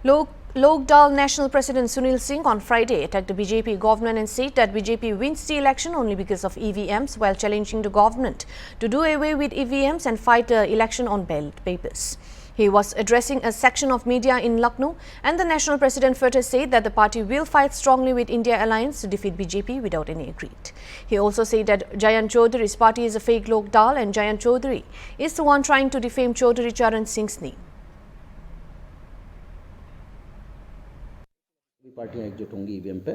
Lokdal National President Sunil Singh on Friday attacked the BJP government and said that BJP wins the election only because of EVMs, while challenging the government to do away with EVMs and fight the election on ballot papers. He was addressing a section of media in Lucknow, and the national president further said that the party will fight strongly with India Alliance to defeat BJP without any agreement. He also said that Jayant Chaudhary's party is a fake Lokdal and Jayant Chaudhary is the one trying to defame Chaudhary Charan Singh's name. पार्टियां एकजुट होंगी EVM पे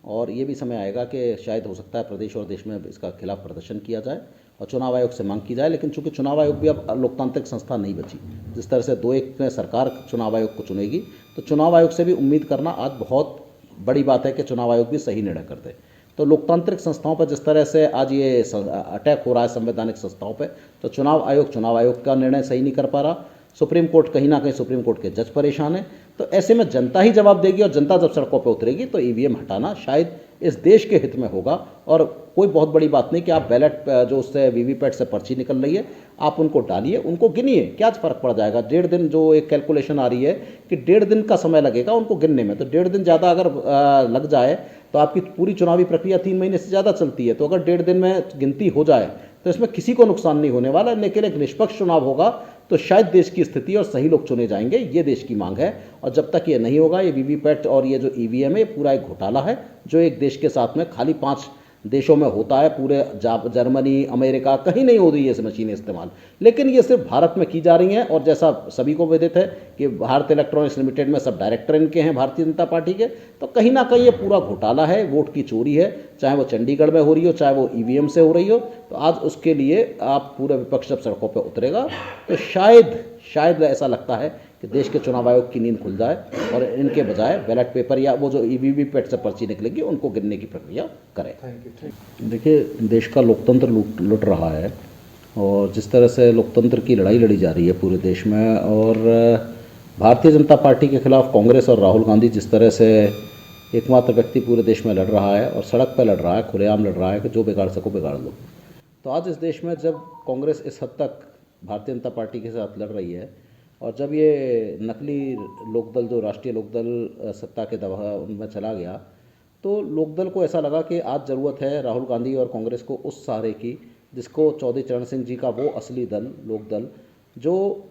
और ये भी समय आएगा कि शायद हो सकता है प्रदेश और देश में इसका खिलाफ प्रदर्शन किया जाए और चुनाव आयोग से मांग की जाए। लेकिन चूंकि चुनाव आयोग भी अब लोकतांत्रिक संस्था नहीं बची, जिस तरह से 2-1 में सरकार चुनाव आयोग को चुनेगी, तो चुनाव आयोग से भी उम्मीद करना आज बहुत बड़ी बात है कि चुनाव आयोग भी सही निर्णय कर दे। तो लोकतांत्रिक संस्थाओं पर जिस तरह से आज ये अटैक हो रहा है संवैधानिक संस्थाओं पर, तो चुनाव आयोग का निर्णय सही नहीं कर पा रहा। सुप्रीम कोर्ट कहीं ना कहीं सुप्रीम कोर्ट के जज परेशान है। तो ऐसे में जनता ही जवाब देगी और जनता जब सड़कों पर उतरेगी तो ईवीएम हटाना शायद इस देश के हित में होगा। और कोई बहुत बड़ी बात नहीं कि आप बैलेट जो उससे वीवीपैट से पर्ची निकल रही है आप उनको डालिए, उनको गिनिए, क्या फ़र्क पड़ जाएगा। 1.5 दिन जो एक कैलकुलेशन आ रही है कि 1.5 दिन का समय लगेगा उनको गिनने में, तो 1.5 दिन ज़्यादा अगर लग जाए तो आपकी पूरी चुनावी प्रक्रिया 3 महीने से ज़्यादा चलती है। तो अगर 1.5 दिन में गिनती हो जाए तो इसमें किसी को नुकसान नहीं होने वाला, लेकिन एक निष्पक्ष चुनाव होगा तो शायद देश की स्थिति और सही लोग चुने जाएंगे, ये देश की मांग है। और जब तक ये नहीं होगा, ये वीवीपैट और ये जो ईवीएम है पूरा एक घोटाला है जो एक देश के साथ में खाली 5 देशों में होता है। पूरे जर्मनी, अमेरिका कहीं नहीं हो रही है ये मशीनें इस्तेमाल, लेकिन ये सिर्फ भारत में की जा रही हैं। और जैसा सभी को विदित है कि भारत इलेक्ट्रॉनिक्स लिमिटेड में सब डायरेक्टर इनके हैं भारतीय जनता पार्टी के, तो कहीं ना कहीं ये पूरा घोटाला है, वोट की चोरी है, चाहे वो चंडीगढ़ में हो रही हो, चाहे वो ईवीएम से हो रही हो। तो आज उसके लिए आप पूरा विपक्ष जब सड़कों पर उतरेगा तो शायद ऐसा लगता है कि देश के चुनाव आयोग की नींद खुल जाए और इनके बजाय बैलेट पेपर या वो जो वीवीपैट से पर्ची निकलेगी उनको गिनने की प्रक्रिया करें। देखिए, देश का लोकतंत्र लुट रहा है और जिस तरह से लोकतंत्र की लड़ाई लड़ी जा रही है पूरे देश में, और भारतीय जनता पार्टी के खिलाफ कांग्रेस और राहुल गांधी जिस तरह से एकमात्र व्यक्ति पूरे देश में लड़ रहा है और सड़क पर लड़ रहा है, खुलेआम लड़ रहा है कि जो बिगाड़ सको बिगाड़ लो। तो आज इस देश में जब कांग्रेस इस हद तक भारतीय जनता पार्टी के साथ लड़ रही है और जब ये नकली लोकदल जो राष्ट्रीय लोकदल सत्ता के दबाव उनमें चला गया, तो लोकदल को ऐसा लगा कि आज ज़रूरत है राहुल गांधी और कांग्रेस को उस सहारे की जिसको चौधरी चरण सिंह जी का वो असली दल लोकदल, जो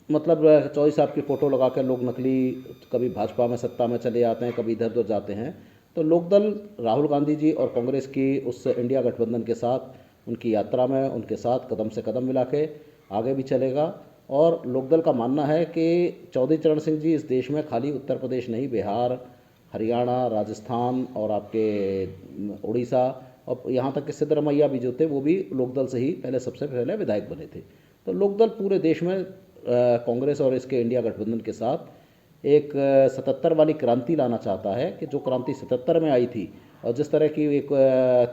मतलब चौधरी साहब की फ़ोटो लगा कर लोग नकली कभी भाजपा में सत्ता में चले जाते हैं, कभी इधर उधर जाते हैं। तो लोकदल राहुल गांधी जी और कांग्रेस की उस इंडिया गठबंधन के साथ उनकी यात्रा में उनके साथ कदम से कदम मिला के आगे भी चलेगा। और लोकदल का मानना है कि चौधरी चरण सिंह जी इस देश में खाली उत्तर प्रदेश नहीं, बिहार, हरियाणा, राजस्थान और आपके उड़ीसा और यहाँ तक कि सिद्धरमैया भी जो थे वो भी लोकदल से ही सबसे पहले विधायक बने थे। तो लोकदल पूरे देश में कांग्रेस और इसके इंडिया गठबंधन के साथ एक 77 वाली क्रांति लाना चाहता है कि जो क्रांति 77 में आई थी और जिस तरह की एक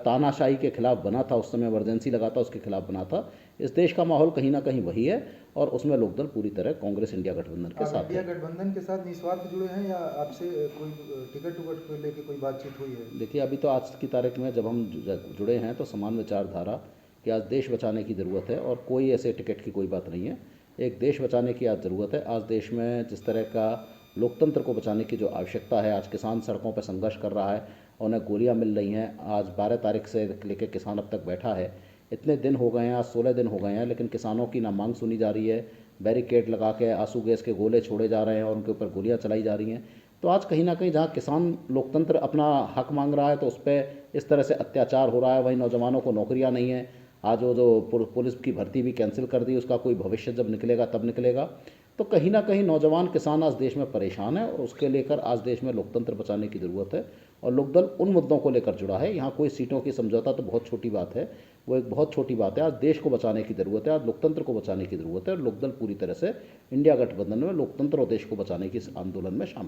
तानाशाही के खिलाफ बना था, उस समय इमरजेंसी लगा था, उसके खिलाफ बना था। इस देश का माहौल कहीं ना कहीं वही है और उसमें लोकदल पूरी तरह कांग्रेस इंडिया गठबंधन के साथ इंडिया गठबंधन के साथ निस्वार्थ जुड़े हैं या आपसे कोई टिकट को लेकर कोई बातचीत हुई है? देखिए, अभी तो आज की तारीख में जब हम जुड़े हैं तो समान विचारधारा कि आज देश बचाने की ज़रूरत है और कोई ऐसे टिकट की कोई बात नहीं है। एक देश बचाने की आज ज़रूरत है। आज देश में जिस तरह का लोकतंत्र को बचाने की जो आवश्यकता है, आज किसान सड़कों पर संघर्ष कर रहा है, उन्हें गोलियां मिल रही हैं। आज 12 तारीख से लेकर किसान अब तक बैठा है, इतने दिन हो गए हैं, आज 16 दिन हो गए हैं, लेकिन किसानों की ना मांग सुनी जा रही है। बैरिकेड लगा के आंसू गैस के गोले छोड़े जा रहे हैं और उनके ऊपर गोलियां चलाई जा रही हैं। तो आज कहीं ना कहीं जहाँ किसान लोकतंत्र अपना हक मांग रहा है तो उस पर इस तरह से अत्याचार हो रहा है। वहीं नौजवानों को नौकरियाँ नहीं हैं। आज वो जो पुलिस की भर्ती भी कैंसिल कर दी, उसका कोई भविष्य जब निकलेगा तब निकलेगा। तो कहीं ना कहीं नौजवान किसान आज देश में परेशान है और उसके लेकर आज देश में लोकतंत्र बचाने की ज़रूरत है और लोकदल उन मुद्दों को लेकर जुड़ा है। यहाँ कोई सीटों की समझौता तो बहुत छोटी बात है, वो एक बहुत छोटी बात है। आज देश को बचाने की ज़रूरत है, आज लोकतंत्र को बचाने की ज़रूरत है और लोकदल पूरी तरह से इंडिया गठबंधन में लोकतंत्र और देश को बचाने के इस आंदोलन में शामिल